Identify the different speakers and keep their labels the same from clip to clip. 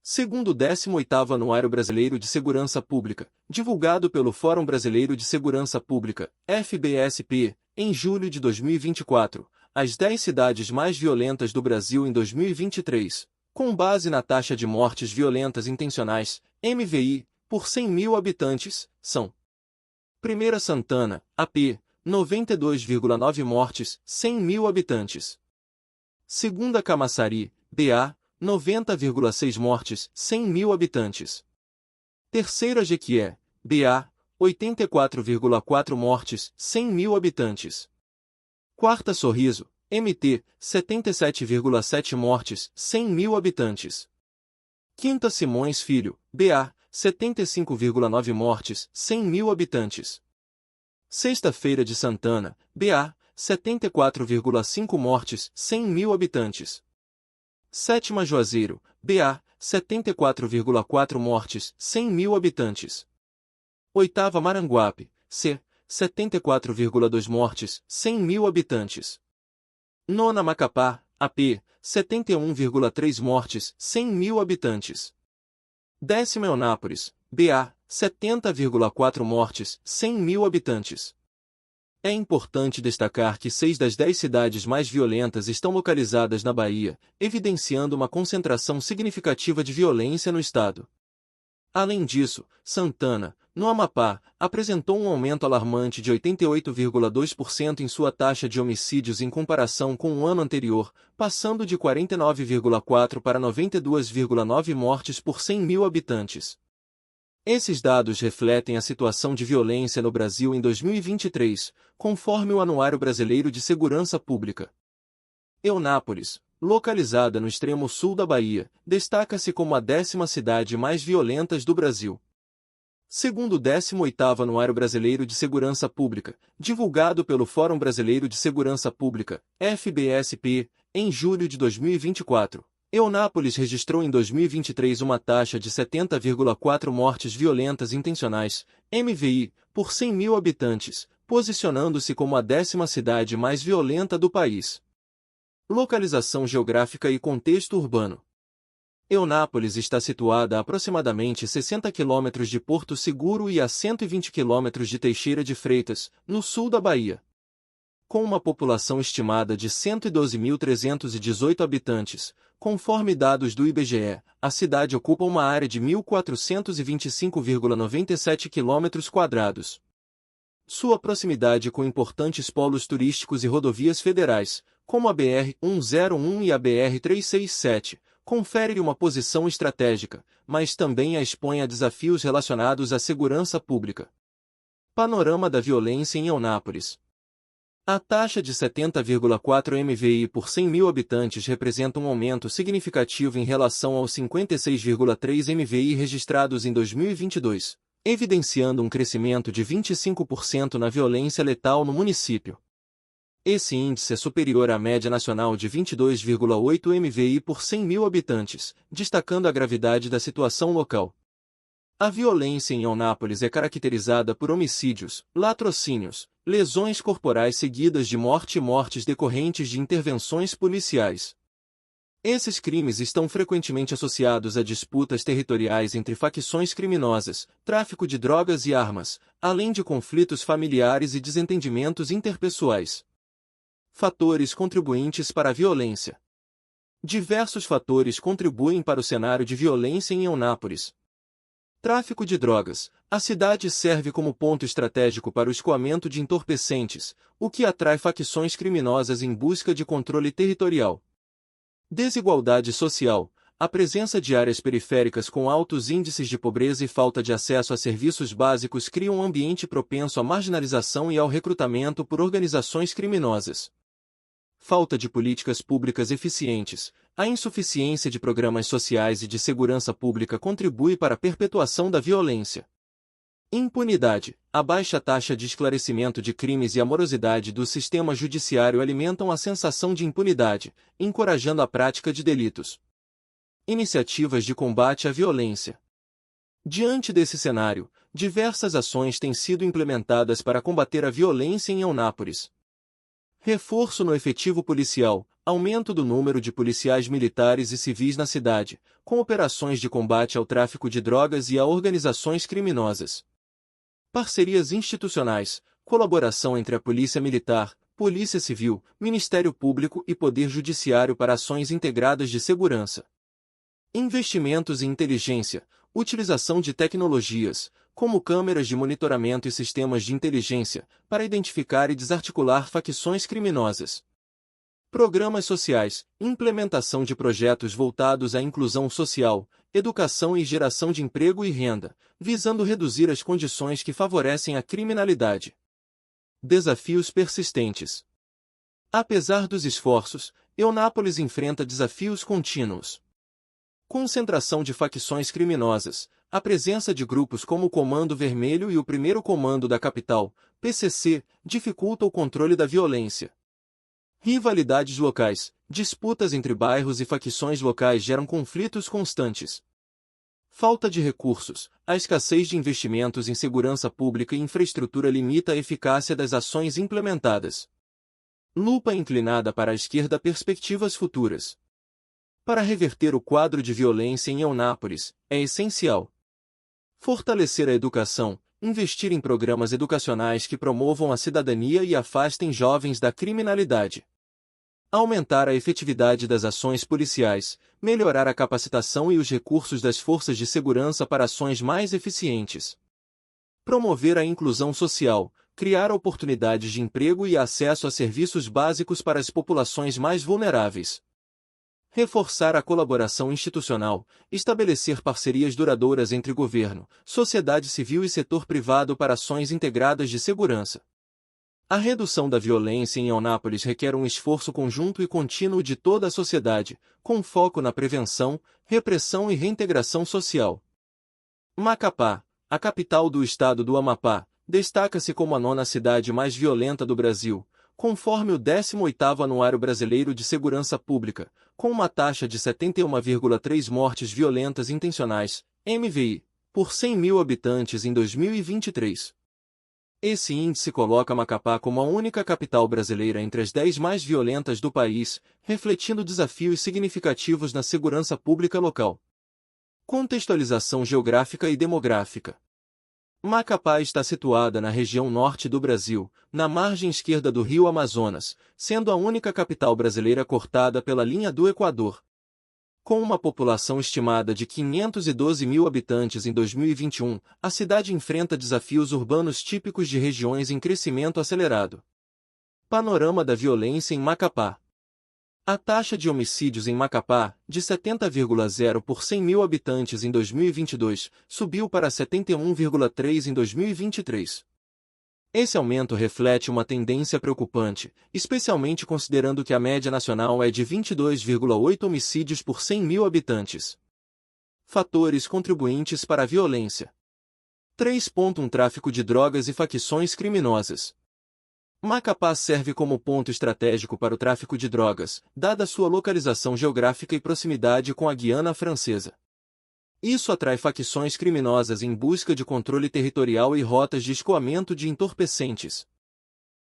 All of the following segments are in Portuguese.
Speaker 1: Segundo o 18º Anuário Brasileiro de Segurança Pública, divulgado pelo Fórum Brasileiro de Segurança Pública, FBSP, em julho de 2024, as 10 cidades mais violentas do Brasil em 2023, com base na taxa de mortes violentas intencionais, MVI, por 100 mil habitantes, são: Primeira Santana, AP, 92,9 mortes, 100 mil habitantes. Segunda Camaçari, BA, 90,6 mortes, 100 mil habitantes. Terceira Jequié, BA, 84,4 mortes, 100 mil habitantes. Quarta Sorriso, MT, 77,7 mortes, 100 mil habitantes. Quinta Simões Filho, BA, 75,9 mortes, 100 mil habitantes. Sexta-feira de Santana, BA, 74,5 mortes, 100 mil habitantes. Sétima Juazeiro, BA, 74,4 mortes, 100 mil habitantes. Oitava Maranguape, C, 74,2 mortes, 100 mil habitantes. Nona Macapá, AP, 71,3 mortes, 100 mil habitantes. Décima Eunápolis, BA, 70,4 mortes, 100 mil habitantes. É importante destacar que 6 das 10 cidades mais violentas estão localizadas na Bahia, evidenciando uma concentração significativa de violência no estado. Além disso, Santana, no Amapá, apresentou um aumento alarmante de 88,2% em sua taxa de homicídios em comparação com o ano anterior, passando de 49,4 para 92,9 mortes por 100 mil habitantes. Esses dados refletem a situação de violência no Brasil em 2023, conforme o Anuário Brasileiro de Segurança Pública. Eunápolis, localizada no extremo sul da Bahia, destaca-se como a 10ª cidade mais violenta do Brasil. Segundo o 18º Anuário Brasileiro de Segurança Pública, divulgado pelo Fórum Brasileiro de Segurança Pública, FBSP, em julho de 2024, Eunápolis registrou em 2023 uma taxa de 70,4 mortes violentas intencionais, MVI, por 100 mil habitantes, posicionando-se como a 10ª cidade mais violenta do país. Localização geográfica e contexto urbano. Eunápolis está situada a aproximadamente 60 km de Porto Seguro e a 120 km de Teixeira de Freitas, no sul da Bahia. Com uma população estimada de 112.318 habitantes, conforme dados do IBGE, a cidade ocupa uma área de 1.425,97 km². Sua proximidade com importantes polos turísticos e rodovias federais, como a BR-101 e a BR-367, confere-lhe uma posição estratégica, mas também a expõe a desafios relacionados à segurança pública. Panorama da violência em Eunápolis. A taxa de 70,4 MVI por 100 mil habitantes representa um aumento significativo em relação aos 56,3 MVI registrados em 2022, evidenciando um crescimento de 25% na violência letal no município. Esse índice é superior à média nacional de 22,8 MVI por 100 mil habitantes, destacando a gravidade da situação local. A violência em Eunápolis é caracterizada por homicídios, latrocínios, lesões corporais seguidas de morte e mortes decorrentes de intervenções policiais. Esses crimes estão frequentemente associados a disputas territoriais entre facções criminosas, tráfico de drogas e armas, além de conflitos familiares e desentendimentos interpessoais. Fatores contribuintes para a violência. Diversos fatores contribuem para o cenário de violência em Eunápolis. Tráfico de drogas. A cidade serve como ponto estratégico para o escoamento de entorpecentes, o que atrai facções criminosas em busca de controle territorial. Desigualdade social. A presença de áreas periféricas com altos índices de pobreza e falta de acesso a serviços básicos cria um ambiente propenso à marginalização e ao recrutamento por organizações criminosas. Falta de políticas públicas eficientes. A insuficiência de programas sociais e de segurança pública contribui para a perpetuação da violência. Impunidade. A baixa taxa de esclarecimento de crimes e a morosidade do sistema judiciário alimentam a sensação de impunidade, encorajando a prática de delitos. Iniciativas de combate à violência. Diante desse cenário, diversas ações têm sido implementadas para combater a violência em Eunápolis. Reforço no efetivo policial. Aumento do número de policiais militares e civis na cidade, com operações de combate ao tráfico de drogas e a organizações criminosas. Parcerias institucionais, colaboração entre a Polícia Militar, Polícia Civil, Ministério Público e Poder Judiciário para ações integradas de segurança. Investimentos em inteligência, utilização de tecnologias, como câmeras de monitoramento e sistemas de inteligência, para identificar e desarticular facções criminosas. Programas sociais, implementação de projetos voltados à inclusão social, educação e geração de emprego e renda, visando reduzir as condições que favorecem a criminalidade. Desafios persistentes. Apesar dos esforços, Eunápolis enfrenta desafios contínuos. Concentração de facções criminosas, a presença de grupos como o Comando Vermelho e o Primeiro Comando da Capital, PCC, dificulta o controle da violência. Rivalidades locais, disputas entre bairros e facções locais geram conflitos constantes. Falta de recursos, a escassez de investimentos em segurança pública e infraestrutura limita a eficácia das ações implementadas. Lupa inclinada para a esquerda, perspectivas futuras. Para reverter o quadro de violência em Eunápolis, é essencial fortalecer a educação, investir em programas educacionais que promovam a cidadania e afastem jovens da criminalidade. Aumentar a efetividade das ações policiais, melhorar a capacitação e os recursos das forças de segurança para ações mais eficientes. Promover a inclusão social, criar oportunidades de emprego e acesso a serviços básicos para as populações mais vulneráveis. Reforçar a colaboração institucional, estabelecer parcerias duradouras entre governo, sociedade civil e setor privado para ações integradas de segurança. A redução da violência em Eunápolis requer um esforço conjunto e contínuo de toda a sociedade, com foco na prevenção, repressão e reintegração social. Macapá, a capital do estado do Amapá, destaca-se como a 9ª cidade mais violenta do Brasil, conforme o 18º Anuário Brasileiro de Segurança Pública, com uma taxa de 71,3 mortes violentas intencionais, MVI, por 100 mil habitantes em 2023. Esse índice coloca Macapá como a única capital brasileira entre as 10 mais violentas do país, refletindo desafios significativos na segurança pública local. Contextualização geográfica e demográfica. Macapá está situada na região norte do Brasil, na margem esquerda do rio Amazonas, sendo a única capital brasileira cortada pela linha do Equador. Com uma população estimada de 512 mil habitantes em 2021, a cidade enfrenta desafios urbanos típicos de regiões em crescimento acelerado. Panorama da violência em Macapá. A taxa de homicídios em Macapá, de 70,0 por 100 mil habitantes em 2022, subiu para 71,3 em 2023. Esse aumento reflete uma tendência preocupante, especialmente considerando que a média nacional é de 22,8 homicídios por 100 mil habitantes. Fatores contribuintes para a violência. 3.1 Tráfico de drogas e facções criminosas. Macapá serve como ponto estratégico para o tráfico de drogas, dada sua localização geográfica e proximidade com a Guiana Francesa. Isso atrai facções criminosas em busca de controle territorial e rotas de escoamento de entorpecentes.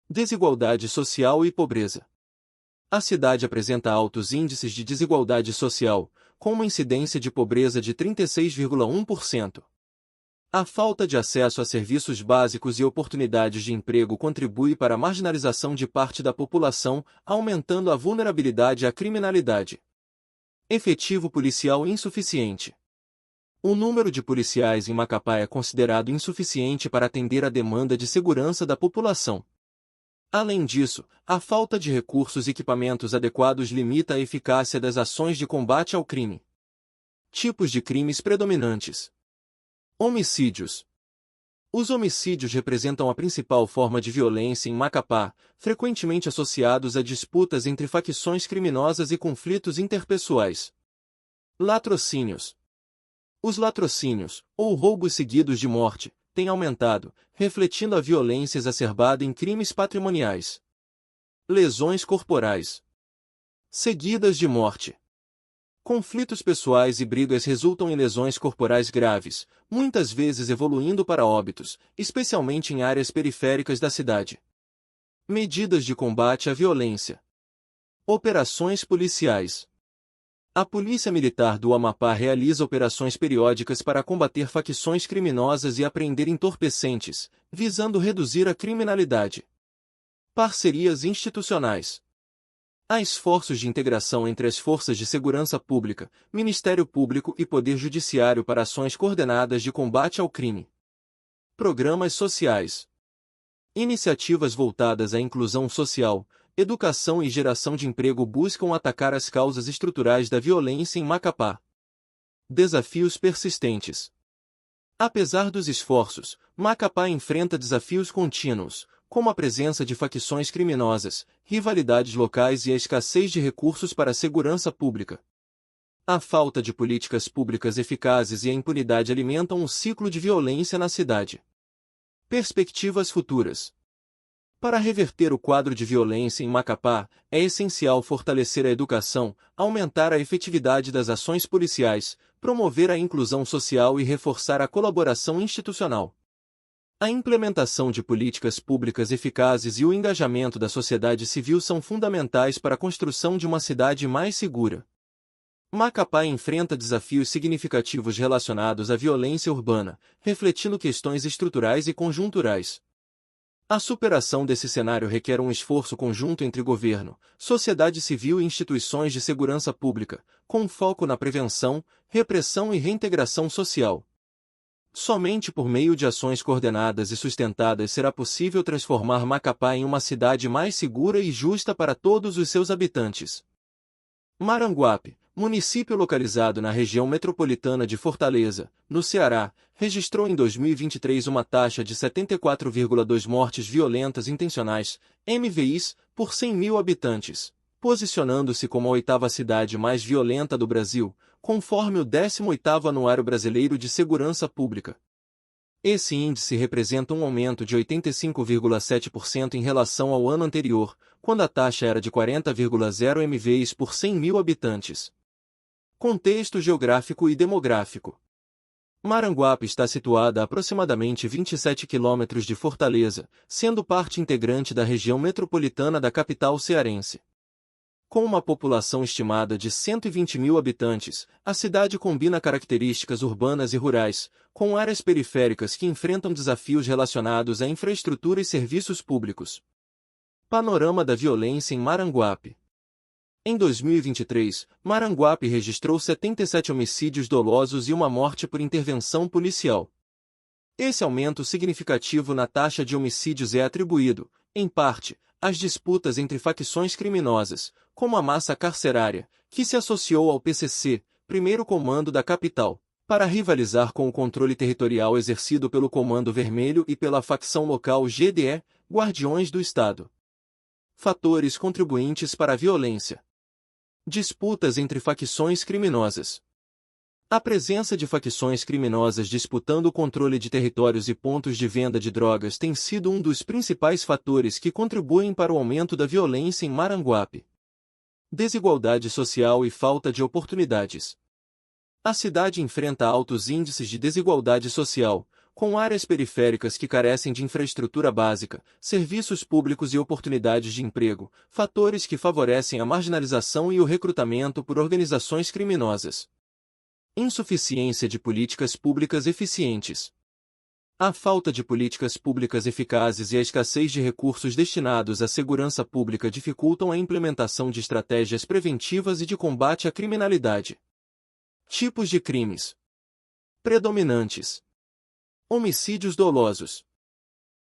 Speaker 1: Desigualdade social e pobreza. A cidade apresenta altos índices de desigualdade social, com uma incidência de pobreza de 36,1%. A falta de acesso a serviços básicos e oportunidades de emprego contribui para a marginalização de parte da população, aumentando a vulnerabilidade à criminalidade. Efetivo policial insuficiente. O número de policiais em Macapá é considerado insuficiente para atender à demanda de segurança da população. Além disso, a falta de recursos e equipamentos adequados limita a eficácia das ações de combate ao crime. Tipos de crimes predominantes. Homicídios. Os homicídios representam a principal forma de violência em Macapá, frequentemente associados a disputas entre facções criminosas e conflitos interpessoais. Latrocínios. Os latrocínios, ou roubos seguidos de morte, têm aumentado, refletindo a violência exacerbada em crimes patrimoniais. Lesões corporais seguidas de morte. Conflitos pessoais e brigas resultam em lesões corporais graves, muitas vezes evoluindo para óbitos, especialmente em áreas periféricas da cidade. Medidas de combate à violência. Operações policiais. A Polícia Militar do Amapá realiza operações periódicas para combater facções criminosas e apreender entorpecentes, visando reduzir a criminalidade. Parcerias institucionais. Há esforços de integração entre as forças de segurança pública, Ministério Público e Poder Judiciário para ações coordenadas de combate ao crime. Programas sociais. Iniciativas voltadas à inclusão social, educação e geração de emprego buscam atacar as causas estruturais da violência em Macapá. Desafios persistentes. Apesar dos esforços, Macapá enfrenta desafios contínuos, como a presença de facções criminosas, rivalidades locais e a escassez de recursos para a segurança pública. A falta de políticas públicas eficazes e a impunidade alimentam um ciclo de violência na cidade. Perspectivas futuras. Para reverter o quadro de violência em Macapá, é essencial fortalecer a educação, aumentar a efetividade das ações policiais, promover a inclusão social e reforçar a colaboração institucional. A implementação de políticas públicas eficazes e o engajamento da sociedade civil são fundamentais para a construção de uma cidade mais segura. Macapá enfrenta desafios significativos relacionados à violência urbana, refletindo questões estruturais e conjunturais. A superação desse cenário requer um esforço conjunto entre governo, sociedade civil e instituições de segurança pública, com foco na prevenção, repressão e reintegração social. Somente por meio de ações coordenadas e sustentadas será possível transformar Macapá em uma cidade mais segura e justa para todos os seus habitantes. Maranguape, município localizado na região metropolitana de Fortaleza, no Ceará, registrou em 2023 uma taxa de 74,2 mortes violentas intencionais, MVIs, por 100 mil habitantes, posicionando-se como a oitava cidade mais violenta do Brasil, conforme o 18º Anuário Brasileiro de Segurança Pública. Esse índice representa um aumento de 85,7% em relação ao ano anterior, quando a taxa era de 40,0 MVIs por 100 mil habitantes. Contexto geográfico e demográfico. Maranguape está situada a aproximadamente 27 quilômetros de Fortaleza, sendo parte integrante da região metropolitana da capital cearense. Com uma população estimada de 120 mil habitantes, a cidade combina características urbanas e rurais, com áreas periféricas que enfrentam desafios relacionados à infraestrutura e serviços públicos. Panorama da violência em Maranguape. Em 2023, Maranguape registrou 77 homicídios dolosos e uma morte por intervenção policial. Esse aumento significativo na taxa de homicídios é atribuído, em parte, às disputas entre facções criminosas, como a massa carcerária, que se associou ao PCC, primeiro comando da capital, para rivalizar com o controle territorial exercido pelo Comando Vermelho e pela facção local GDE, Guardiões do Estado. Fatores contribuintes para a violência. Disputas entre facções criminosas. A presença de facções criminosas disputando o controle de territórios e pontos de venda de drogas tem sido um dos principais fatores que contribuem para o aumento da violência em Maranguape. Desigualdade social e falta de oportunidades. A cidade enfrenta altos índices de desigualdade social, com áreas periféricas que carecem de infraestrutura básica, serviços públicos e oportunidades de emprego, fatores que favorecem a marginalização e o recrutamento por organizações criminosas. Insuficiência de políticas públicas eficientes. A falta de políticas públicas eficazes e a escassez de recursos destinados à segurança pública dificultam a implementação de estratégias preventivas e de combate à criminalidade. Tipos de crimes predominantes. Homicídios dolosos.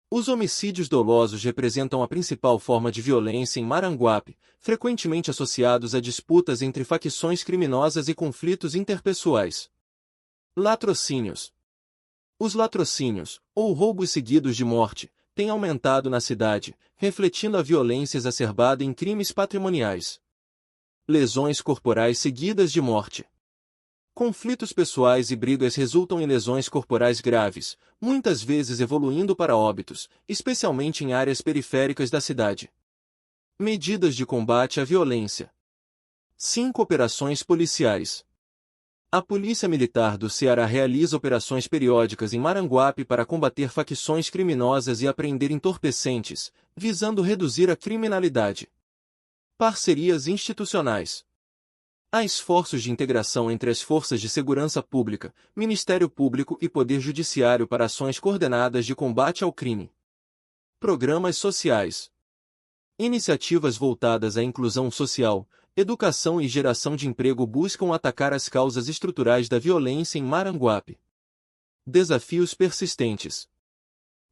Speaker 1: Os homicídios dolosos representam a principal forma de violência em Maranguape, frequentemente associados a disputas entre facções criminosas e conflitos interpessoais. Latrocínios. Os latrocínios, ou roubos seguidos de morte, têm aumentado na cidade, refletindo a violência exacerbada em crimes patrimoniais. Lesões corporais seguidas de morte. Conflitos pessoais e brigas resultam em lesões corporais graves, muitas vezes evoluindo para óbitos, especialmente em áreas periféricas da cidade. Medidas de combate à violência. 5 operações policiais. A Polícia Militar do Ceará realiza operações periódicas em Maranguape para combater facções criminosas e apreender entorpecentes, visando reduzir a criminalidade. Parcerias institucionais. Há esforços de integração entre as forças de segurança pública, Ministério Público e Poder Judiciário para ações coordenadas de combate ao crime. Programas sociais. Iniciativas voltadas à inclusão social, educação e geração de emprego buscam atacar as causas estruturais da violência em Maranguape. Desafios persistentes.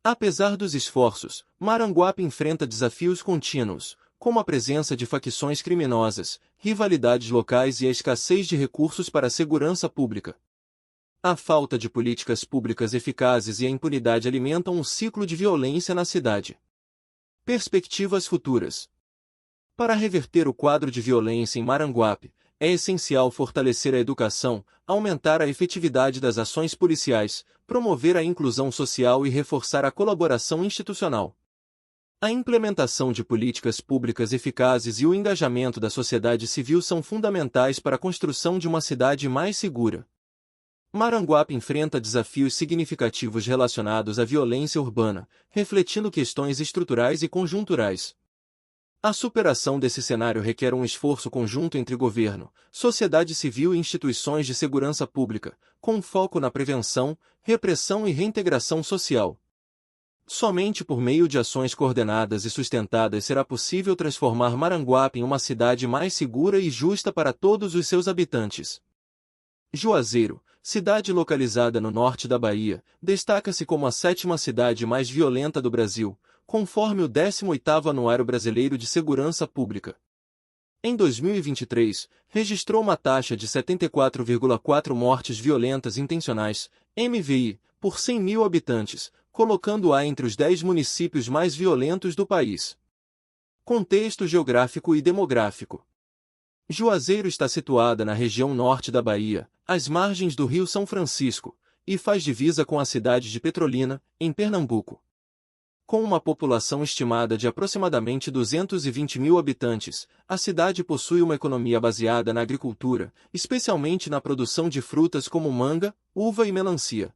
Speaker 1: Apesar dos esforços, Maranguape enfrenta desafios contínuos, como a presença de facções criminosas, rivalidades locais e a escassez de recursos para a segurança pública. A falta de políticas públicas eficazes e a impunidade alimentam um ciclo de violência na cidade. Perspectivas futuras. Para reverter o quadro de violência em Maranguape, é essencial fortalecer a educação, aumentar a efetividade das ações policiais, promover a inclusão social e reforçar a colaboração institucional. A implementação de políticas públicas eficazes e o engajamento da sociedade civil são fundamentais para a construção de uma cidade mais segura. Maranguape enfrenta desafios significativos relacionados à violência urbana, refletindo questões estruturais e conjunturais. A superação desse cenário requer um esforço conjunto entre governo, sociedade civil e instituições de segurança pública, com foco na prevenção, repressão e reintegração social. Somente por meio de ações coordenadas e sustentadas será possível transformar Maranguape em uma cidade mais segura e justa para todos os seus habitantes. Juazeiro, cidade localizada no norte da Bahia, destaca-se como a sétima cidade mais violenta do Brasil, conforme o 18º Anuário Brasileiro de Segurança Pública. Em 2023, registrou uma taxa de 74,4 mortes violentas intencionais, MVI, por 100 mil habitantes, colocando-a entre os 10 municípios mais violentos do país. Contexto geográfico e demográfico. Juazeiro está situada na região norte da Bahia, às margens do Rio São Francisco, e faz divisa com a cidade de Petrolina, em Pernambuco. Com uma população estimada de aproximadamente 220 mil habitantes, a cidade possui uma economia baseada na agricultura, especialmente na produção de frutas como manga, uva e melancia.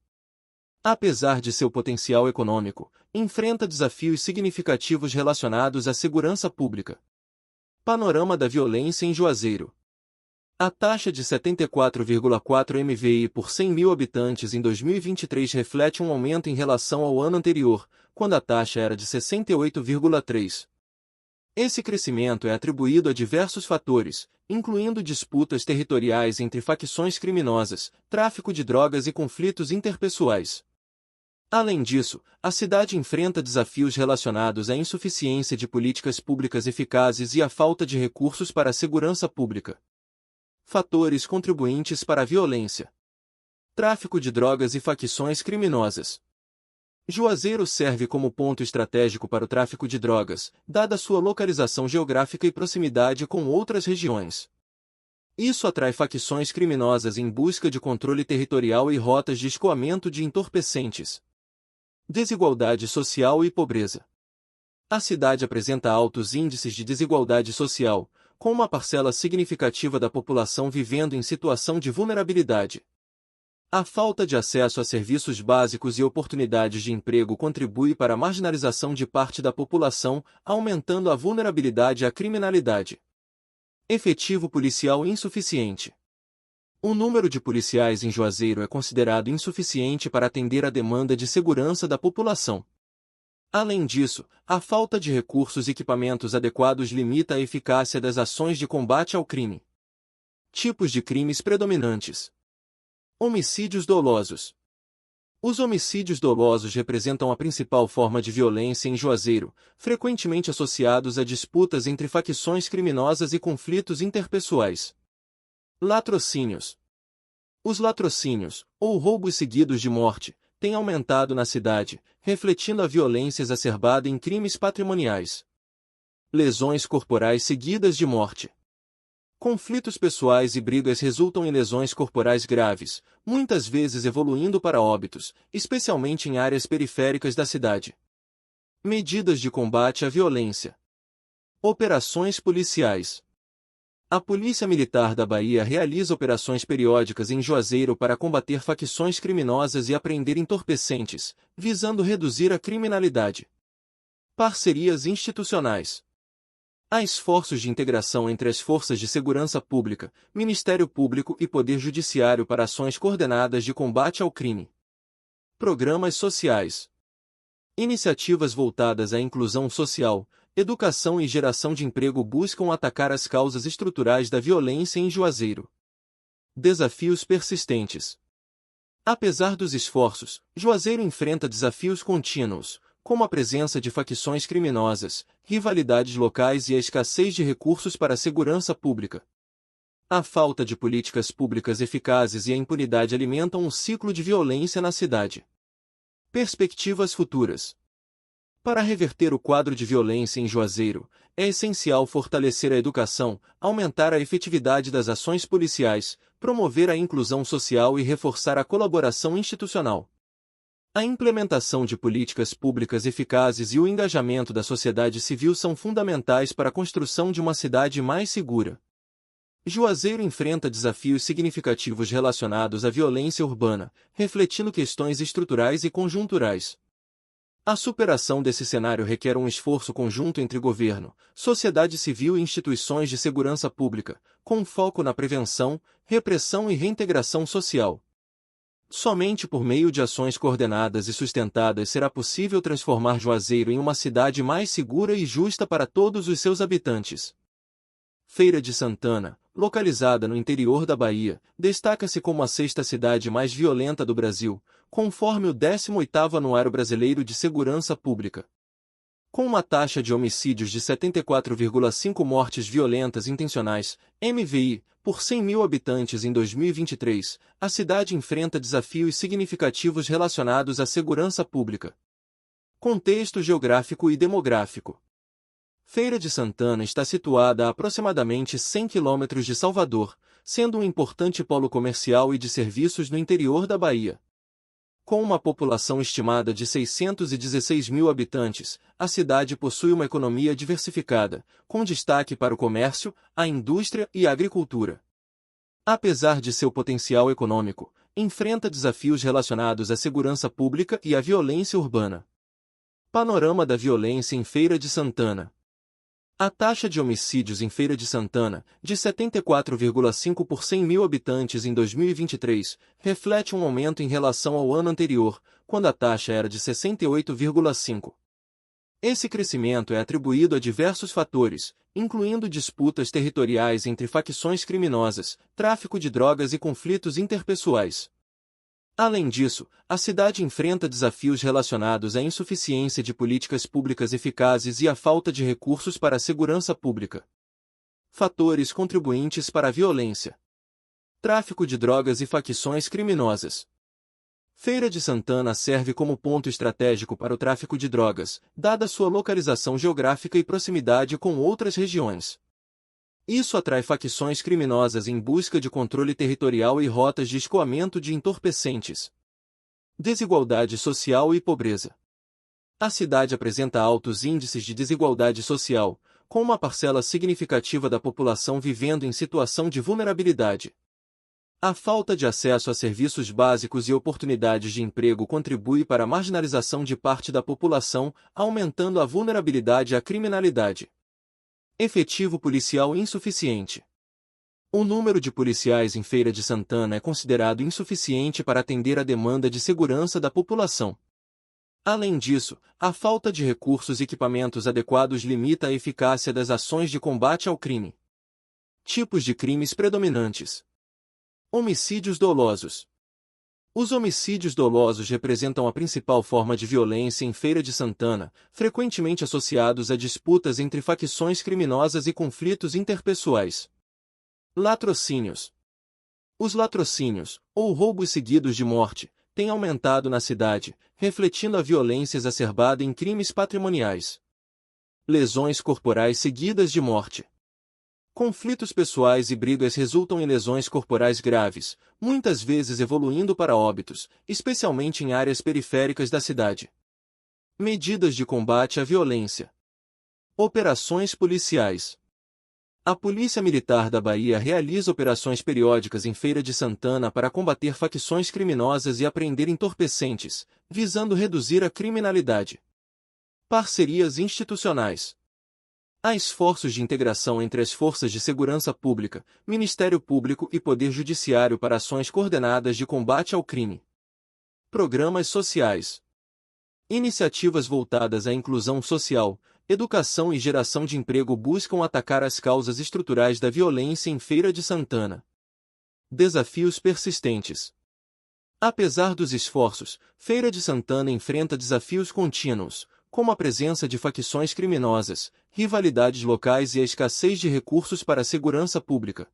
Speaker 1: Apesar de seu potencial econômico, enfrenta desafios significativos relacionados à segurança pública. Panorama da violência em Juazeiro. A taxa de 74,4 MVI por 100 mil habitantes em 2023 reflete um aumento em relação ao ano anterior, quando a taxa era de 68,3. Esse crescimento é atribuído a diversos fatores, incluindo disputas territoriais entre facções criminosas, tráfico de drogas e conflitos interpessoais. Além disso, a cidade enfrenta desafios relacionados à insuficiência de políticas públicas eficazes e à falta de recursos para a segurança pública. Fatores contribuintes para a violência: tráfico de drogas e facções criminosas. Juazeiro serve como ponto estratégico para o tráfico de drogas, dada sua localização geográfica e proximidade com outras regiões. Isso atrai facções criminosas em busca de controle territorial e rotas de escoamento de entorpecentes. Desigualdade social e pobreza. A cidade apresenta altos índices de desigualdade social, com uma parcela significativa da população vivendo em situação de vulnerabilidade. A falta de acesso a serviços básicos e oportunidades de emprego contribui para a marginalização de parte da população, aumentando a vulnerabilidade à criminalidade. Efetivo policial insuficiente. O número de policiais em Juazeiro é considerado insuficiente para atender à demanda de segurança da população. Além disso, a falta de recursos e equipamentos adequados limita a eficácia das ações de combate ao crime. Tipos de crimes predominantes. Homicídios dolosos. Os homicídios dolosos representam a principal forma de violência em Juazeiro, frequentemente associados a disputas entre facções criminosas e conflitos interpessoais. Latrocínios. Os latrocínios, ou roubos seguidos de morte, têm aumentado na cidade, refletindo a violência exacerbada em crimes patrimoniais. Lesões corporais seguidas de morte. Conflitos pessoais e brigas resultam em lesões corporais graves, muitas vezes evoluindo para óbitos, especialmente em áreas periféricas da cidade. Medidas de combate à violência. Operações policiais. A Polícia Militar da Bahia realiza operações periódicas em Juazeiro para combater facções criminosas e apreender entorpecentes, visando reduzir a criminalidade. Parcerias institucionais. Há esforços de integração entre as forças de segurança pública, Ministério Público e Poder Judiciário para ações coordenadas de combate ao crime. Programas sociais. Iniciativas voltadas à inclusão social, educação e geração de emprego buscam atacar as causas estruturais da violência em Juazeiro. Desafios persistentes. Apesar dos esforços, Juazeiro enfrenta desafios contínuos, como a presença de facções criminosas, rivalidades locais e a escassez de recursos para a segurança pública. A falta de políticas públicas eficazes e a impunidade alimentam um ciclo de violência na cidade. Perspectivas futuras. Para reverter o quadro de violência em Juazeiro, é essencial fortalecer a educação, aumentar a efetividade das ações policiais, promover a inclusão social e reforçar a colaboração institucional. A implementação de políticas públicas eficazes e o engajamento da sociedade civil são fundamentais para a construção de uma cidade mais segura. Juazeiro enfrenta desafios significativos relacionados à violência urbana, refletindo questões estruturais e conjunturais. A superação desse cenário requer um esforço conjunto entre governo, sociedade civil e instituições de segurança pública, com foco na prevenção, repressão e reintegração social. Somente por meio de ações coordenadas e sustentadas será possível transformar Juazeiro em uma cidade mais segura e justa para todos os seus habitantes. Feira de Santana, localizada no interior da Bahia, destaca-se como a sexta cidade mais violenta do Brasil, conforme o 18º Anuário Brasileiro de Segurança Pública. Com uma taxa de homicídios de 74,5 mortes violentas intencionais, MVI, por 100 mil habitantes em 2023, a cidade enfrenta desafios significativos relacionados à segurança pública. Contexto geográfico e demográfico. Feira de Santana está situada a aproximadamente 100 quilômetros de Salvador, sendo um importante polo comercial e de serviços no interior da Bahia. Com uma população estimada de 616 mil habitantes, a cidade possui uma economia diversificada, com destaque para o comércio, a indústria e a agricultura. Apesar de seu potencial econômico, enfrenta desafios relacionados à segurança pública e à violência urbana. Panorama da violência em Feira de Santana. A taxa de homicídios em Feira de Santana, de 74,5 por 100 mil habitantes em 2023, reflete um aumento em relação ao ano anterior, quando a taxa era de 68,5. Esse crescimento é atribuído a diversos fatores, incluindo disputas territoriais entre facções criminosas, tráfico de drogas e conflitos interpessoais. Além disso, a cidade enfrenta desafios relacionados à insuficiência de políticas públicas eficazes e à falta de recursos para a segurança pública. Fatores contribuintes para a violência: tráfico de drogas e facções criminosas. Feira de Santana serve como ponto estratégico para o tráfico de drogas, dada sua localização geográfica e proximidade com outras regiões. Isso atrai facções criminosas em busca de controle territorial e rotas de escoamento de entorpecentes. Desigualdade social e pobreza. A cidade apresenta altos índices de desigualdade social, com uma parcela significativa da população vivendo em situação de vulnerabilidade. A falta de acesso a serviços básicos e oportunidades de emprego contribui para a marginalização de parte da população, aumentando a vulnerabilidade à criminalidade. Efetivo policial insuficiente. O número de policiais em Feira de Santana é considerado insuficiente para atender a demanda de segurança da população. Além disso, a falta de recursos e equipamentos adequados limita a eficácia das ações de combate ao crime. Tipos de crimes predominantes. Homicídios dolosos. Os homicídios dolosos representam a principal forma de violência em Feira de Santana, frequentemente associados a disputas entre facções criminosas e conflitos interpessoais. Latrocínios. Os latrocínios, ou roubos seguidos de morte, têm aumentado na cidade, refletindo a violência exacerbada em crimes patrimoniais. Lesões corporais seguidas de morte. Conflitos pessoais e brigas resultam em lesões corporais graves, muitas vezes evoluindo para óbitos, especialmente em áreas periféricas da cidade. Medidas de combate à violência. Operações policiais. A Polícia Militar da Bahia realiza operações periódicas em Feira de Santana para combater facções criminosas e apreender entorpecentes, visando reduzir a criminalidade. Parcerias institucionais. Há esforços de integração entre as forças de segurança pública, Ministério Público e Poder Judiciário para ações coordenadas de combate ao crime. Programas sociais. Iniciativas voltadas à inclusão social, educação e geração de emprego buscam atacar as causas estruturais da violência em Feira de Santana. Desafios persistentes. Apesar dos esforços, Feira de Santana enfrenta desafios contínuos, como a presença de facções criminosas, rivalidades locais e a escassez de recursos para a segurança pública.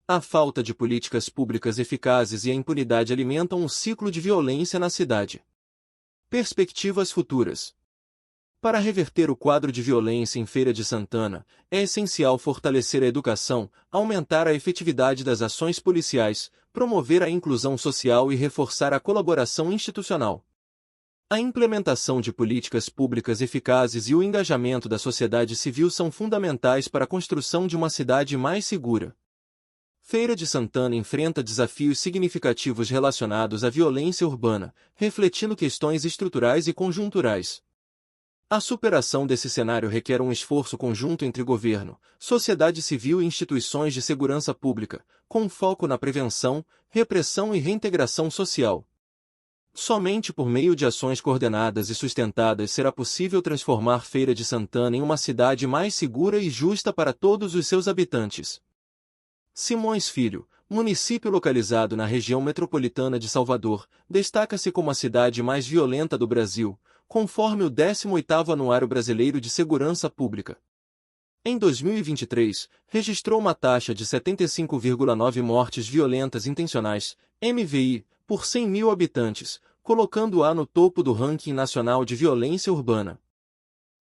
Speaker 1: A falta de políticas públicas eficazes e a impunidade alimentam um ciclo de violência na cidade. Perspectivas futuras. Para reverter o quadro de violência em Feira de Santana, é essencial fortalecer a educação, aumentar a efetividade das ações policiais, promover a inclusão social e reforçar a colaboração institucional. A implementação de políticas públicas eficazes e o engajamento da sociedade civil são fundamentais para a construção de uma cidade mais segura. Feira de Santana enfrenta desafios significativos relacionados à violência urbana, refletindo questões estruturais e conjunturais. A superação desse cenário requer um esforço conjunto entre governo, sociedade civil e instituições de segurança pública, com foco na prevenção, repressão e reintegração social. Somente por meio de ações coordenadas e sustentadas será possível transformar Feira de Santana em uma cidade mais segura e justa para todos os seus habitantes. Simões Filho, município localizado na região metropolitana de Salvador, destaca-se como a cidade mais violenta do Brasil, conforme o 18º Anuário Brasileiro de Segurança Pública. Em 2023, registrou uma taxa de 75,9 mortes violentas intencionais, MVI, por 100 mil habitantes, colocando-a no topo do ranking nacional de violência urbana.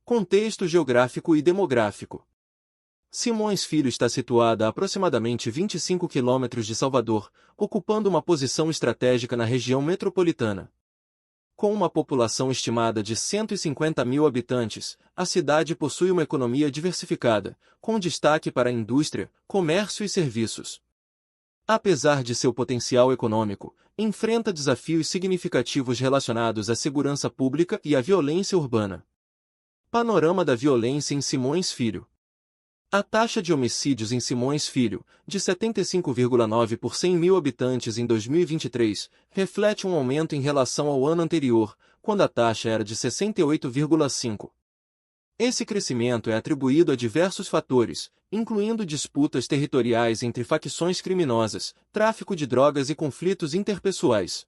Speaker 1: Contexto geográfico e demográfico. Simões Filho está situada a aproximadamente 25 quilômetros de Salvador, ocupando uma posição estratégica na região metropolitana. Com uma população estimada de 150 mil habitantes, a cidade possui uma economia diversificada, com destaque para a indústria, comércio e serviços. Apesar de seu potencial econômico, enfrenta desafios significativos relacionados à segurança pública e à violência urbana. Panorama da violência em Simões Filho. A taxa de homicídios em Simões Filho, de 75,9 por 100 mil habitantes em 2023, reflete um aumento em relação ao ano anterior, quando a taxa era de 68,5. Esse crescimento é atribuído a diversos fatores, incluindo disputas territoriais entre facções criminosas, tráfico de drogas e conflitos interpessoais.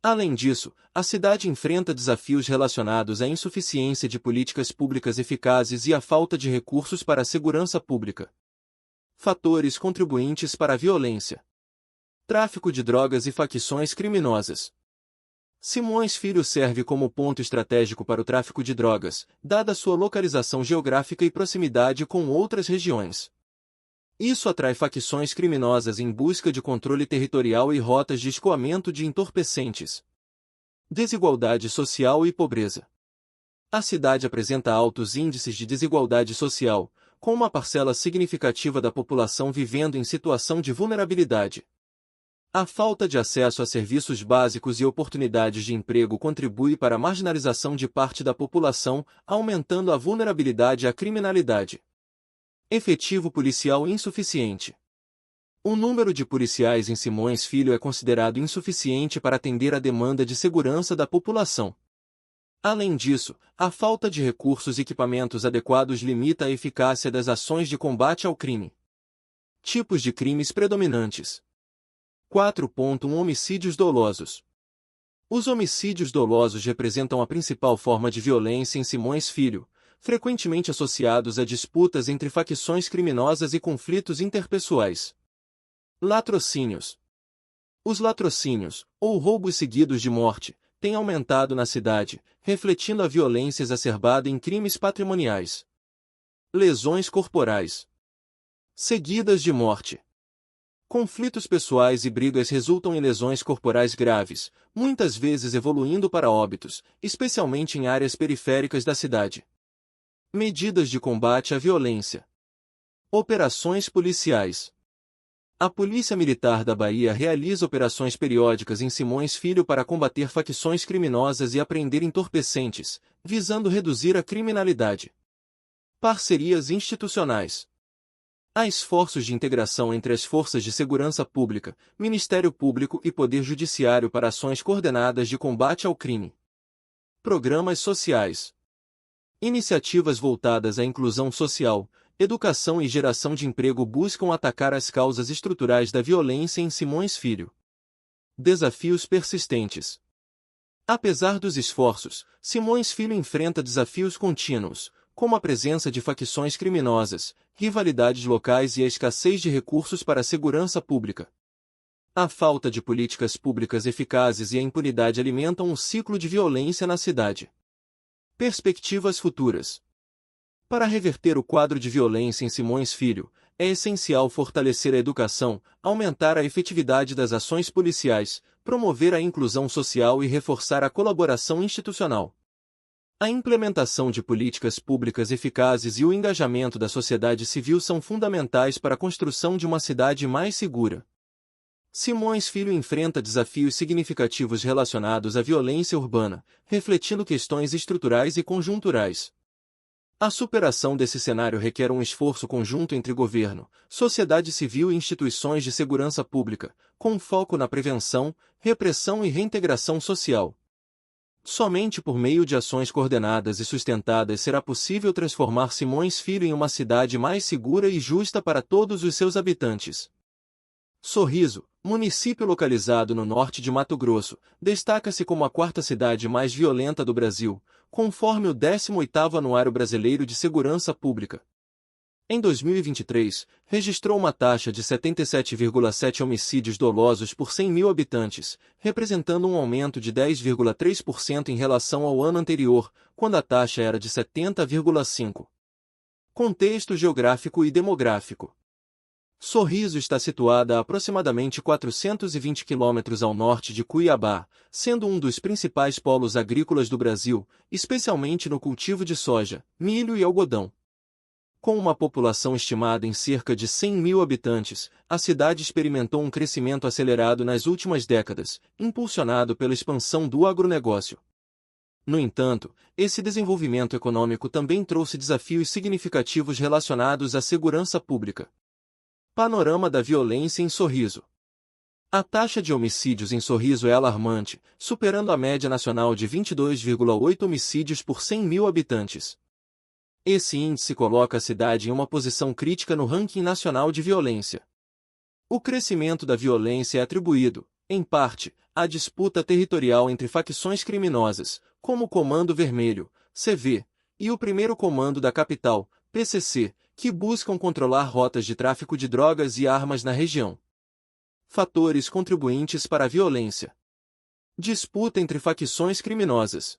Speaker 1: Além disso, a cidade enfrenta desafios relacionados à insuficiência de políticas públicas eficazes e à falta de recursos para a segurança pública. Fatores contribuintes para a violência: tráfico de drogas e facções criminosas. Simões Filho serve como ponto estratégico para o tráfico de drogas, dada sua localização geográfica e proximidade com outras regiões. Isso atrai facções criminosas em busca de controle territorial e rotas de escoamento de entorpecentes. Desigualdade social e pobreza. A cidade apresenta altos índices de desigualdade social, com uma parcela significativa da população vivendo em situação de vulnerabilidade. A falta de acesso a serviços básicos e oportunidades de emprego contribui para a marginalização de parte da população, aumentando a vulnerabilidade à criminalidade. Efetivo policial insuficiente. O número de policiais em Simões Filho é considerado insuficiente para atender à demanda de segurança da população. Além disso, a falta de recursos e equipamentos adequados limita a eficácia das ações de combate ao crime. Tipos de crimes predominantes. 4.1 Homicídios dolosos. Os homicídios dolosos representam a principal forma de violência em Simões Filho, frequentemente associados a disputas entre facções criminosas e conflitos interpessoais. Latrocínios. Os latrocínios, ou roubos seguidos de morte, têm aumentado na cidade, refletindo a violência exacerbada em crimes patrimoniais. Lesões corporais seguidas de morte. Conflitos pessoais e brigas resultam em lesões corporais graves, muitas vezes evoluindo para óbitos, especialmente em áreas periféricas da cidade. Medidas de combate à violência. Operações policiais. A Polícia Militar da Bahia realiza operações periódicas em Simões Filho para combater facções criminosas e apreender entorpecentes, visando reduzir a criminalidade. Parcerias institucionais. Há esforços de integração entre as forças de segurança pública, Ministério Público e Poder Judiciário para ações coordenadas de combate ao crime. Programas sociais. Iniciativas voltadas à inclusão social, educação e geração de emprego buscam atacar as causas estruturais da violência em Simões Filho. Desafios persistentes. Apesar dos esforços, Simões Filho enfrenta desafios contínuos, como a presença de facções criminosas, rivalidades locais e a escassez de recursos para a segurança pública. A falta de políticas públicas eficazes e a impunidade alimentam um ciclo de violência na cidade. Perspectivas futuras. Para reverter o quadro de violência em Simões Filho, é essencial fortalecer a educação, aumentar a efetividade das ações policiais, promover a inclusão social e reforçar a colaboração institucional. A implementação de políticas públicas eficazes e o engajamento da sociedade civil são fundamentais para a construção de uma cidade mais segura. Simões Filho enfrenta desafios significativos relacionados à violência urbana, refletindo questões estruturais e conjunturais. A superação desse cenário requer um esforço conjunto entre governo, sociedade civil e instituições de segurança pública, com foco na prevenção, repressão e reintegração social. Somente por meio de ações coordenadas e sustentadas será possível transformar Simões Filho em uma cidade mais segura e justa para todos os seus habitantes. Sorriso, município localizado no norte de Mato Grosso, destaca-se como a quarta cidade mais violenta do Brasil, conforme o 18º Anuário Brasileiro de Segurança Pública. Em 2023, registrou uma taxa de 77,7 homicídios dolosos por 100 mil habitantes, representando um aumento de 10,3% em relação ao ano anterior, quando a taxa era de 70,5%. Contexto geográfico e demográfico. Sorriso está situada a aproximadamente 420 quilômetros ao norte de Cuiabá, sendo um dos principais polos agrícolas do Brasil, especialmente no cultivo de soja, milho e algodão. Com uma população estimada em cerca de 100 mil habitantes, a cidade experimentou um crescimento acelerado nas últimas décadas, impulsionado pela expansão do agronegócio. No entanto, esse desenvolvimento econômico também trouxe desafios significativos relacionados à segurança pública. Panorama da violência em Sorriso. A taxa de homicídios em Sorriso é alarmante, superando a média nacional de 22,8 homicídios por 100 mil habitantes. Esse índice coloca a cidade em uma posição crítica no ranking nacional de violência. O crescimento da violência é atribuído, em parte, à disputa territorial entre facções criminosas, como o Comando Vermelho, CV, e o Primeiro Comando da Capital, PCC, que buscam controlar rotas de tráfico de drogas e armas na região. Fatores contribuintes para a violência. Disputa entre facções criminosas.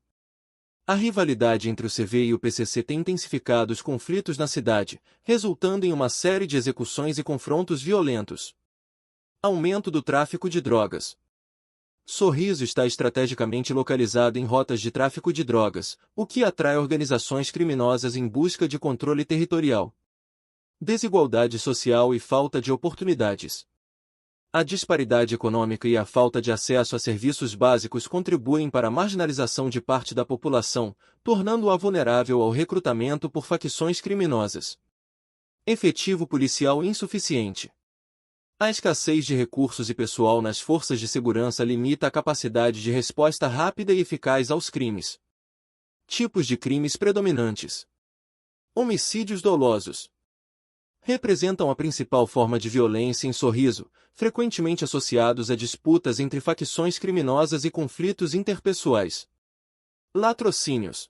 Speaker 1: A rivalidade entre o CV e o PCC tem intensificado os conflitos na cidade, resultando em uma série de execuções e confrontos violentos. Aumento do tráfico de drogas. Sorriso está estrategicamente localizado em rotas de tráfico de drogas, o que atrai organizações criminosas em busca de controle territorial. Desigualdade social e falta de oportunidades. A disparidade econômica e a falta de acesso a serviços básicos contribuem para a marginalização de parte da população, tornando-a vulnerável ao recrutamento por facções criminosas. Efetivo policial insuficiente. A escassez de recursos e pessoal nas forças de segurança limita a capacidade de resposta rápida e eficaz aos crimes. Tipos de crimes predominantes. Homicídios dolosos. Representam a principal forma de violência em Sorriso, frequentemente associados a disputas entre facções criminosas e conflitos interpessoais. Latrocínios.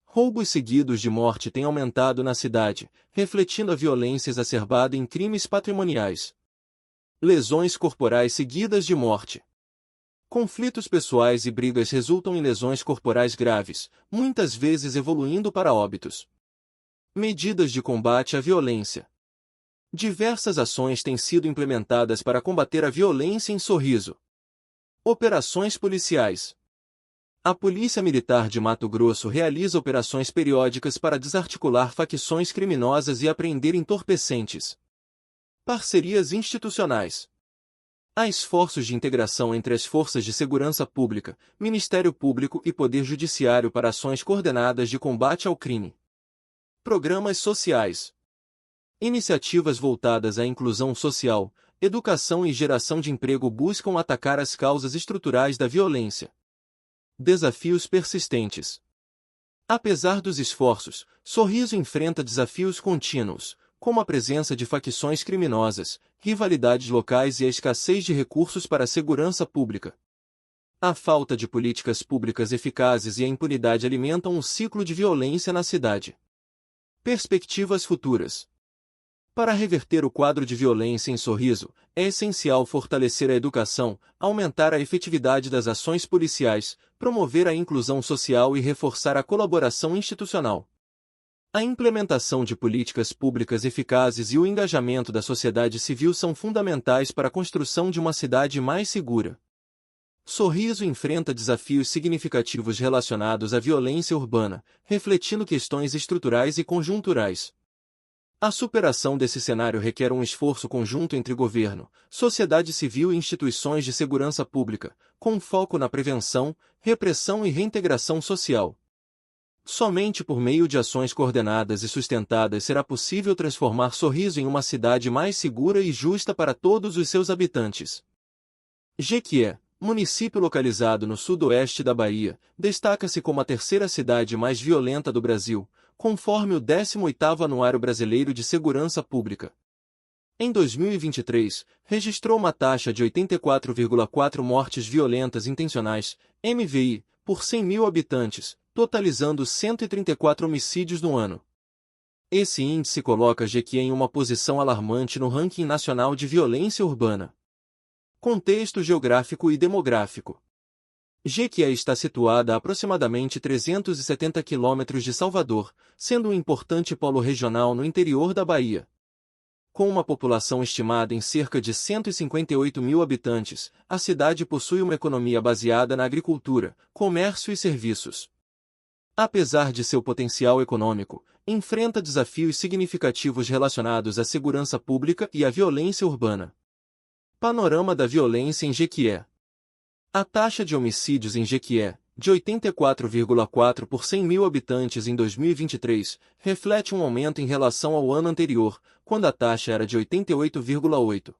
Speaker 1: Roubos seguidos de morte têm aumentado na cidade, refletindo a violência exacerbada em crimes patrimoniais. Lesões corporais seguidas de morte. Conflitos pessoais e brigas resultam em lesões corporais graves, muitas vezes evoluindo para óbitos. Medidas de combate à violência. Diversas ações têm sido implementadas para combater a violência em Sorriso. Operações policiais. A Polícia Militar de Mato Grosso realiza operações periódicas para desarticular facções criminosas e apreender entorpecentes. Parcerias institucionais. Há esforços de integração entre as forças de segurança pública, Ministério Público e Poder Judiciário para ações coordenadas de combate ao crime. Programas sociais. Iniciativas voltadas à inclusão social, educação e geração de emprego buscam atacar as causas estruturais da violência. Desafios persistentes. Apesar dos esforços, Sorriso enfrenta desafios contínuos, como a presença de facções criminosas, rivalidades locais e a escassez de recursos para a segurança pública. A falta de políticas públicas eficazes e a impunidade alimentam um ciclo de violência na cidade. Perspectivas futuras. Para reverter o quadro de violência em Sorriso, é essencial fortalecer a educação, aumentar a efetividade das ações policiais, promover a inclusão social e reforçar a colaboração institucional. A implementação de políticas públicas eficazes e o engajamento da sociedade civil são fundamentais para a construção de uma cidade mais segura. Sorriso enfrenta desafios significativos relacionados à violência urbana, refletindo questões estruturais e conjunturais. A superação desse cenário requer um esforço conjunto entre governo, sociedade civil e instituições de segurança pública, com foco na prevenção, repressão e reintegração social. Somente por meio de ações coordenadas e sustentadas será possível transformar Sorriso em uma cidade mais segura e justa para todos os seus habitantes. Jequié, município localizado no sudoeste da Bahia, destaca-se como a terceira cidade mais violenta do Brasil, conforme o 18º Anuário Brasileiro de Segurança Pública. Em 2023, registrou uma taxa de 84,4 mortes violentas intencionais, MVI, por 100 mil habitantes, totalizando 134 homicídios no ano. Esse índice coloca Jequié em uma posição alarmante no ranking nacional de violência urbana. Contexto geográfico e demográfico. Jequié está situada a aproximadamente 370 quilômetros de Salvador, sendo um importante polo regional no interior da Bahia. Com uma população estimada em cerca de 158 mil habitantes, a cidade possui uma economia baseada na agricultura, comércio e serviços. Apesar de seu potencial econômico, enfrenta desafios significativos relacionados à segurança pública e à violência urbana. Panorama da violência em Jequié. A taxa de homicídios em Jequié, de 84,4 por 100 mil habitantes em 2023, reflete um aumento em relação ao ano anterior, quando a taxa era de 88,8.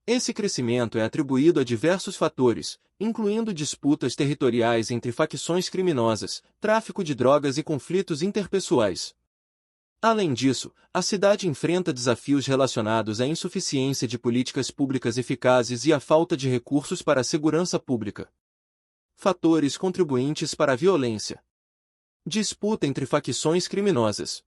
Speaker 1: Esse crescimento é atribuído a diversos fatores, incluindo disputas territoriais entre facções criminosas, tráfico de drogas e conflitos interpessoais. Além disso, a cidade enfrenta desafios relacionados à insuficiência de políticas públicas eficazes e à falta de recursos para a segurança pública. Fatores contribuintes para a violência. Disputa entre facções criminosas.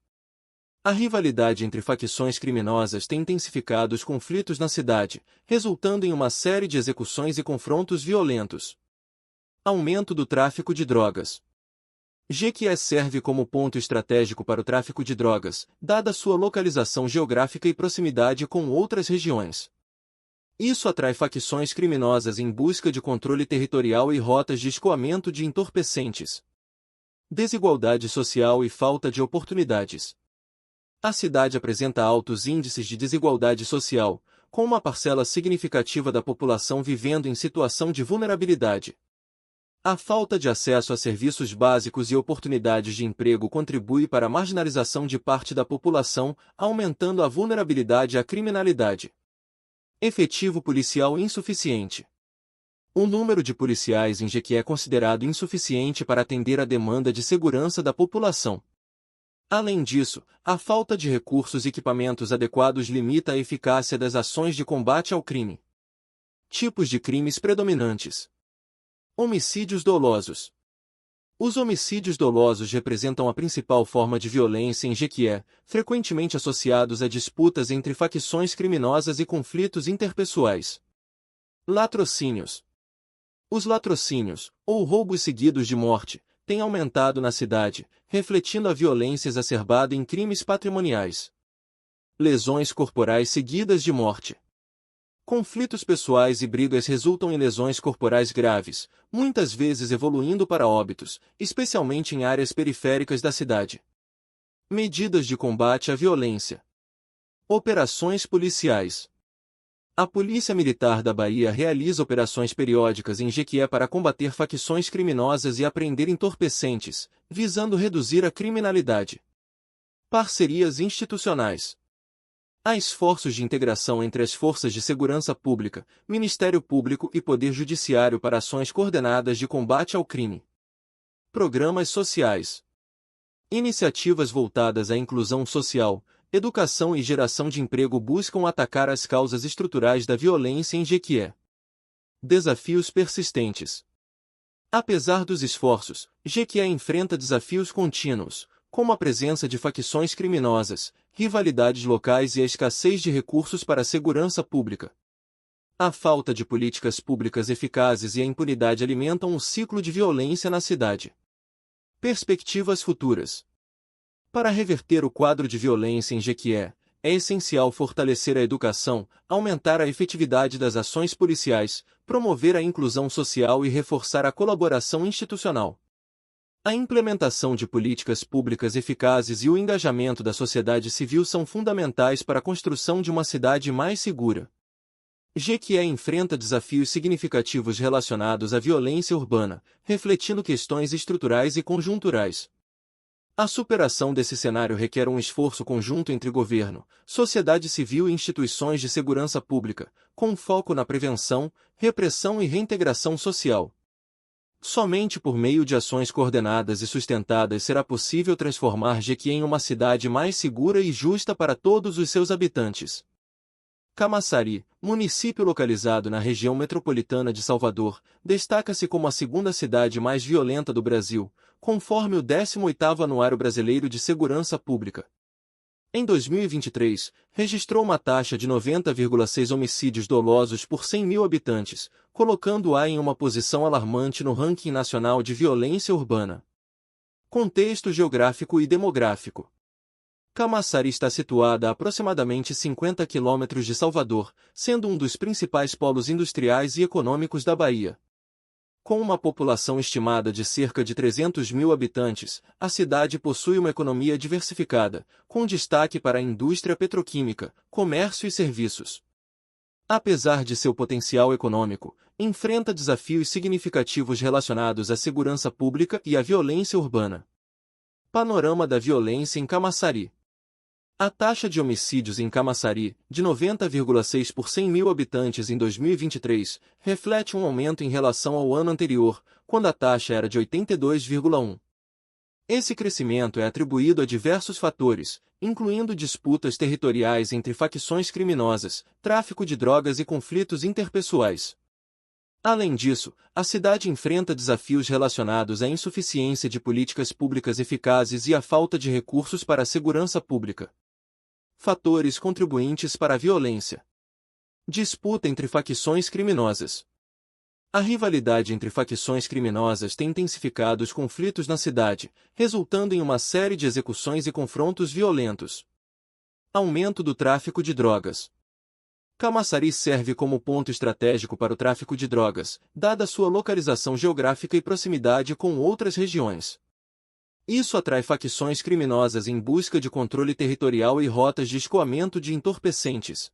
Speaker 1: A rivalidade entre facções criminosas tem intensificado os conflitos na cidade, resultando em uma série de execuções e confrontos violentos. Aumento do tráfico de drogas. Jequié serve como ponto estratégico para o tráfico de drogas, dada sua localização geográfica e proximidade com outras regiões. Isso atrai facções criminosas em busca de controle territorial e rotas de escoamento de entorpecentes. Desigualdade social e falta de oportunidades. A cidade apresenta altos índices de desigualdade social, com uma parcela significativa da população vivendo em situação de vulnerabilidade. A falta de acesso a serviços básicos e oportunidades de emprego contribui para a marginalização de parte da população, aumentando a vulnerabilidade à criminalidade. Efetivo policial insuficiente. O número de policiais em Jequié é considerado insuficiente para atender a demanda de segurança da população. Além disso, a falta de recursos e equipamentos adequados limita a eficácia das ações de combate ao crime. Tipos de crimes predominantes. Homicídios dolosos. Os homicídios dolosos representam a principal forma de violência em Jequié, frequentemente associados a disputas entre facções criminosas e conflitos interpessoais. Latrocínios. Os latrocínios, ou roubos seguidos de morte, têm aumentado na cidade, refletindo a violência exacerbada em crimes patrimoniais. Lesões corporais seguidas de morte. Conflitos pessoais e brigas resultam em lesões corporais graves, muitas vezes evoluindo para óbitos, especialmente em áreas periféricas da cidade. Medidas de combate à violência. Operações policiais. A Polícia Militar da Bahia realiza operações periódicas em Jequié para combater facções criminosas e apreender entorpecentes, visando reduzir a criminalidade. Parcerias institucionais. Há esforços de integração entre as forças de segurança pública, Ministério Público e Poder Judiciário para ações coordenadas de combate ao crime. Programas sociais. Iniciativas voltadas à inclusão social, educação e geração de emprego buscam atacar as causas estruturais da violência em Jequié. Desafios persistentes. Apesar dos esforços, Jequié enfrenta desafios contínuos, como a presença de facções criminosas, rivalidades locais e a escassez de recursos para a segurança pública. A falta de políticas públicas eficazes e a impunidade alimentam um ciclo de violência na cidade. Perspectivas futuras. Para reverter o quadro de violência em Jequié, é essencial fortalecer a educação, aumentar a efetividade das ações policiais, promover a inclusão social e reforçar a colaboração institucional. A implementação de políticas públicas eficazes e o engajamento da sociedade civil são fundamentais para a construção de uma cidade mais segura. Jequié enfrenta desafios significativos relacionados à violência urbana, refletindo questões estruturais e conjunturais. A superação desse cenário requer um esforço conjunto entre governo, sociedade civil e instituições de segurança pública, com foco na prevenção, repressão e reintegração social. Somente por meio de ações coordenadas e sustentadas será possível transformar Jequié em uma cidade mais segura e justa para todos os seus habitantes. Camaçari, município localizado na região metropolitana de Salvador, destaca-se como a segunda cidade mais violenta do Brasil, conforme o 18º Anuário Brasileiro de Segurança Pública. Em 2023, registrou uma taxa de 90,6 homicídios dolosos por 100 mil habitantes, colocando-a em uma posição alarmante no ranking nacional de violência urbana. Contexto geográfico e demográfico. Camaçari está situada a aproximadamente 50 quilômetros de Salvador, sendo um dos principais polos industriais e econômicos da Bahia. Com uma população estimada de cerca de 300 mil habitantes, a cidade possui uma economia diversificada, com destaque para a indústria petroquímica, comércio e serviços. Apesar de seu potencial econômico, enfrenta desafios significativos relacionados à segurança pública e à violência urbana. Panorama da violência em Camaçari. A taxa de homicídios em Camaçari, de 90,6 por 100 mil habitantes em 2023, reflete um aumento em relação ao ano anterior, quando a taxa era de 82,1. Esse crescimento é atribuído a diversos fatores, incluindo disputas territoriais entre facções criminosas, tráfico de drogas e conflitos interpessoais. Além disso, a cidade enfrenta desafios relacionados à insuficiência de políticas públicas eficazes e à falta de recursos para a segurança pública. Fatores contribuintes para a violência. Disputa entre facções criminosas. A rivalidade entre facções criminosas tem intensificado os conflitos na cidade, resultando em uma série de execuções e confrontos violentos. Aumento do tráfico de drogas. Camaçari serve como ponto estratégico para o tráfico de drogas, dada sua localização geográfica e proximidade com outras regiões. Isso atrai facções criminosas em busca de controle territorial e rotas de escoamento de entorpecentes.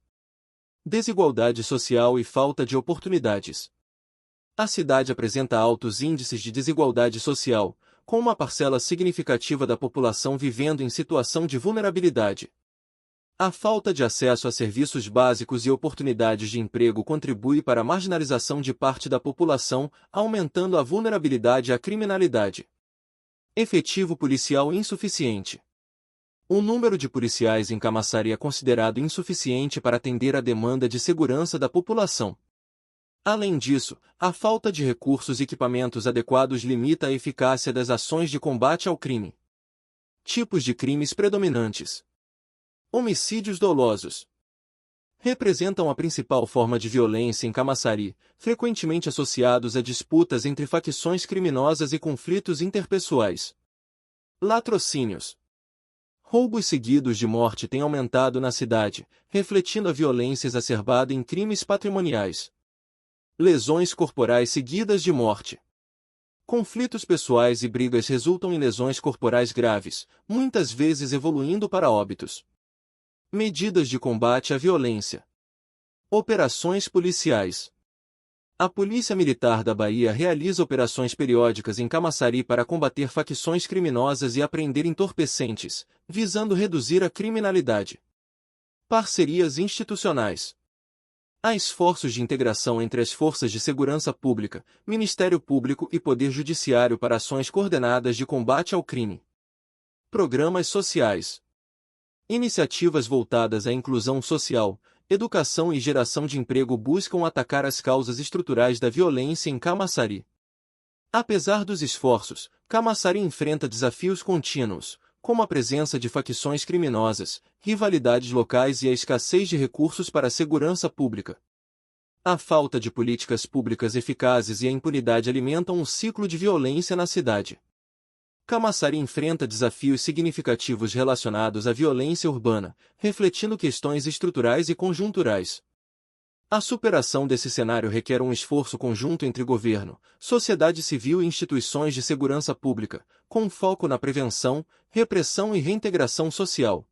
Speaker 1: Desigualdade social e falta de oportunidades. A cidade apresenta altos índices de desigualdade social, com uma parcela significativa da população vivendo em situação de vulnerabilidade. A falta de acesso a serviços básicos e oportunidades de emprego contribui para a marginalização de parte da população, aumentando a vulnerabilidade à criminalidade. Efetivo policial insuficiente. O número de policiais em Camaçari é considerado insuficiente para atender à demanda de segurança da população. Além disso, a falta de recursos e equipamentos adequados limita a eficácia das ações de combate ao crime. Tipos de crimes predominantes. Homicídios dolosos. Representam a principal forma de violência em Camaçari, frequentemente associados a disputas entre facções criminosas e conflitos interpessoais. Latrocínios. Roubos seguidos de morte têm aumentado na cidade, refletindo a violência exacerbada em crimes patrimoniais. Lesões corporais seguidas de morte. Conflitos pessoais e brigas resultam em lesões corporais graves, muitas vezes evoluindo para óbitos. Medidas de combate à violência. Operações policiais. A Polícia Militar da Bahia realiza operações periódicas em Camaçari para combater facções criminosas e apreender entorpecentes, visando reduzir a criminalidade. Parcerias institucionais. Há esforços de integração entre as forças de segurança pública, Ministério Público e Poder Judiciário para ações coordenadas de combate ao crime. Programas sociais. Iniciativas voltadas à inclusão social, educação e geração de emprego buscam atacar as causas estruturais da violência em Camaçari. Apesar dos esforços, Camaçari enfrenta desafios contínuos, como a presença de facções criminosas, rivalidades locais e a escassez de recursos para a segurança pública. A falta de políticas públicas eficazes e a impunidade alimentam um ciclo de violência na cidade. Camaçari enfrenta desafios significativos relacionados à violência urbana, refletindo questões estruturais e conjunturais. A superação desse cenário requer um esforço conjunto entre governo, sociedade civil e instituições de segurança pública, com foco na prevenção, repressão e reintegração social.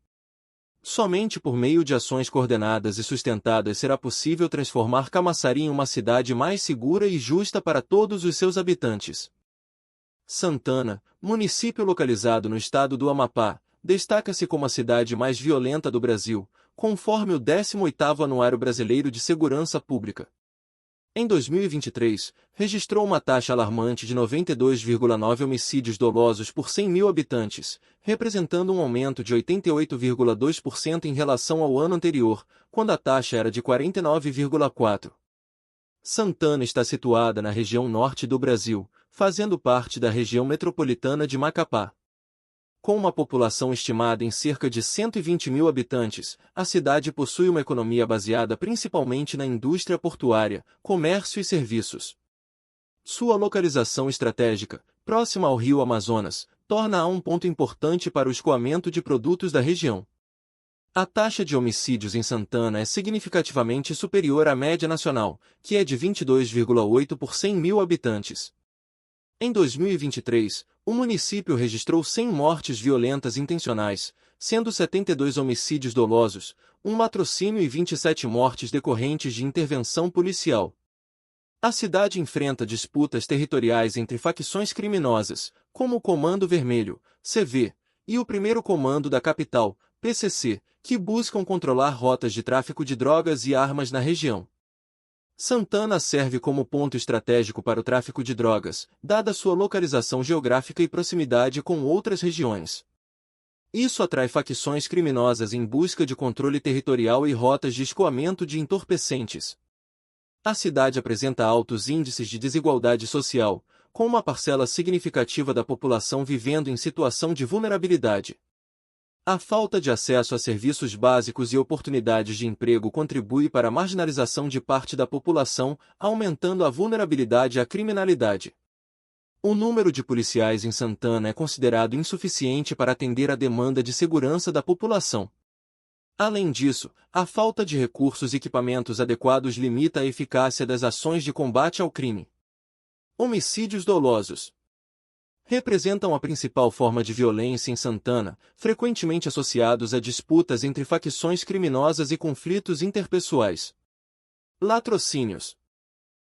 Speaker 1: Somente por meio de ações coordenadas e sustentadas será possível transformar Camaçari em uma cidade mais segura e justa para todos os seus habitantes. Santana, município localizado no estado do Amapá, destaca-se como a cidade mais violenta do Brasil, conforme o 18º Anuário Brasileiro de Segurança Pública. Em 2023, registrou uma taxa alarmante de 92,9 homicídios dolosos por 100 mil habitantes, representando um aumento de 88,2% em relação ao ano anterior, quando a taxa era de 49,4%. Santana está situada na região norte do Brasil, fazendo parte da região metropolitana de Macapá. Com uma população estimada em cerca de 120 mil habitantes, a cidade possui uma economia baseada principalmente na indústria portuária, comércio e serviços. Sua localização estratégica, próxima ao rio Amazonas, torna-a um ponto importante para o escoamento de produtos da região. A taxa de homicídios em Santana é significativamente superior à média nacional, que é de 22,8 por 100 mil habitantes. Em 2023, o município registrou 100 mortes violentas intencionais, sendo 72 homicídios dolosos, um latrocínio e 27 mortes decorrentes de intervenção policial. A cidade enfrenta disputas territoriais entre facções criminosas, como o Comando Vermelho, CV, e o Primeiro Comando da Capital, PCC, que buscam controlar rotas de tráfico de drogas e armas na região. Santana serve como ponto estratégico para o tráfico de drogas, dada sua localização geográfica e proximidade com outras regiões. Isso atrai facções criminosas em busca de controle territorial e rotas de escoamento de entorpecentes. A cidade apresenta altos índices de desigualdade social, com uma parcela significativa da população vivendo em situação de vulnerabilidade. A falta de acesso a serviços básicos e oportunidades de emprego contribui para a marginalização de parte da população, aumentando a vulnerabilidade à criminalidade. O número de policiais em Santana é considerado insuficiente para atender à demanda de segurança da população. Além disso, a falta de recursos e equipamentos adequados limita a eficácia das ações de combate ao crime. Homicídios dolosos representam a principal forma de violência em Santana, frequentemente associados a disputas entre facções criminosas e conflitos interpessoais. Latrocínios.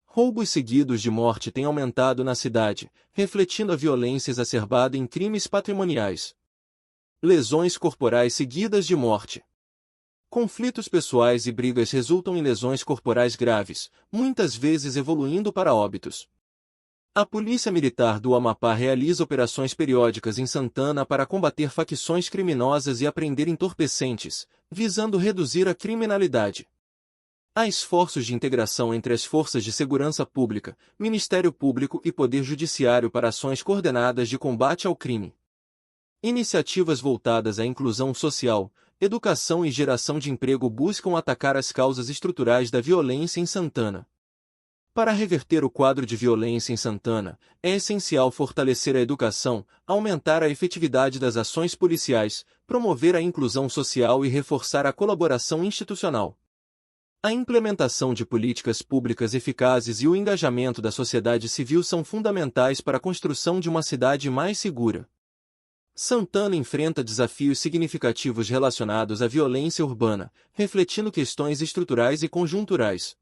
Speaker 1: Roubos seguidos de morte têm aumentado na cidade, refletindo a violência exacerbada em crimes patrimoniais. Lesões corporais seguidas de morte. Conflitos pessoais e brigas resultam em lesões corporais graves, muitas vezes evoluindo para óbitos. A Polícia Militar do Amapá realiza operações periódicas em Santana para combater facções criminosas e apreender entorpecentes, visando reduzir a criminalidade. Há esforços de integração entre as forças de segurança pública, Ministério Público e Poder Judiciário para ações coordenadas de combate ao crime. Iniciativas voltadas à inclusão social, educação e geração de emprego buscam atacar as causas estruturais da violência em Santana. Para reverter o quadro de violência em Santana, é essencial fortalecer a educação, aumentar a efetividade das ações policiais, promover a inclusão social e reforçar a colaboração institucional. A implementação de políticas públicas eficazes e o engajamento da sociedade civil são fundamentais para a construção de uma cidade mais segura. Santana enfrenta desafios significativos relacionados à violência urbana, refletindo questões estruturais e conjunturais.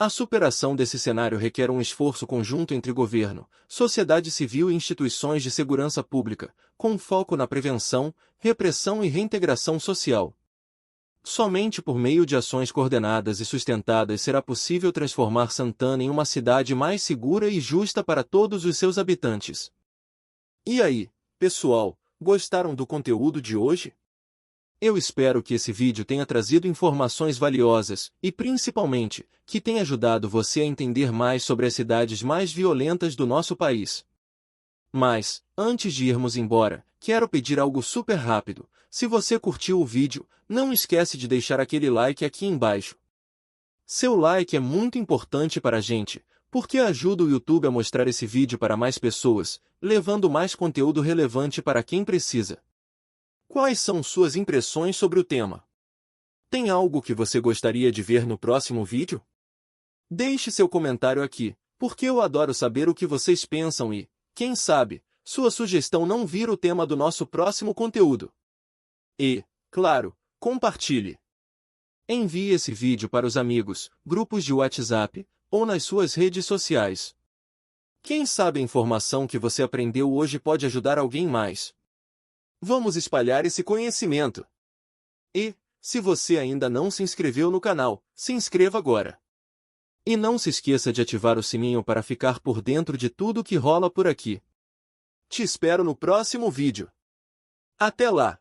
Speaker 1: A superação desse cenário requer um esforço conjunto entre governo, sociedade civil e instituições de segurança pública, com foco na prevenção, repressão e reintegração social. Somente por meio de ações coordenadas e sustentadas será possível transformar Santana em uma cidade mais segura e justa para todos os seus habitantes. E aí, pessoal, gostaram do conteúdo de hoje? Eu espero que esse vídeo tenha trazido informações valiosas e, principalmente, que tenha ajudado você a entender mais sobre as cidades mais violentas do nosso país. Mas, antes de irmos embora, quero pedir algo super rápido. Se você curtiu o vídeo, não esquece de deixar aquele like aqui embaixo. Seu like é muito importante para a gente, porque ajuda o YouTube a mostrar esse vídeo para mais pessoas, levando mais conteúdo relevante para quem precisa. Quais são suas impressões sobre o tema? Tem algo que você gostaria de ver no próximo vídeo? Deixe seu comentário aqui, porque eu adoro saber o que vocês pensam e, quem sabe, sua sugestão não vira o tema do nosso próximo conteúdo. E, claro, compartilhe. Envie esse vídeo para os amigos, grupos de WhatsApp ou nas suas redes sociais. Quem sabe a informação que você aprendeu hoje pode ajudar alguém mais. Vamos espalhar esse conhecimento. E, se você ainda não se inscreveu no canal, se inscreva agora. E não se esqueça de ativar o sininho para ficar por dentro de tudo que rola por aqui. Te espero no próximo vídeo. Até lá!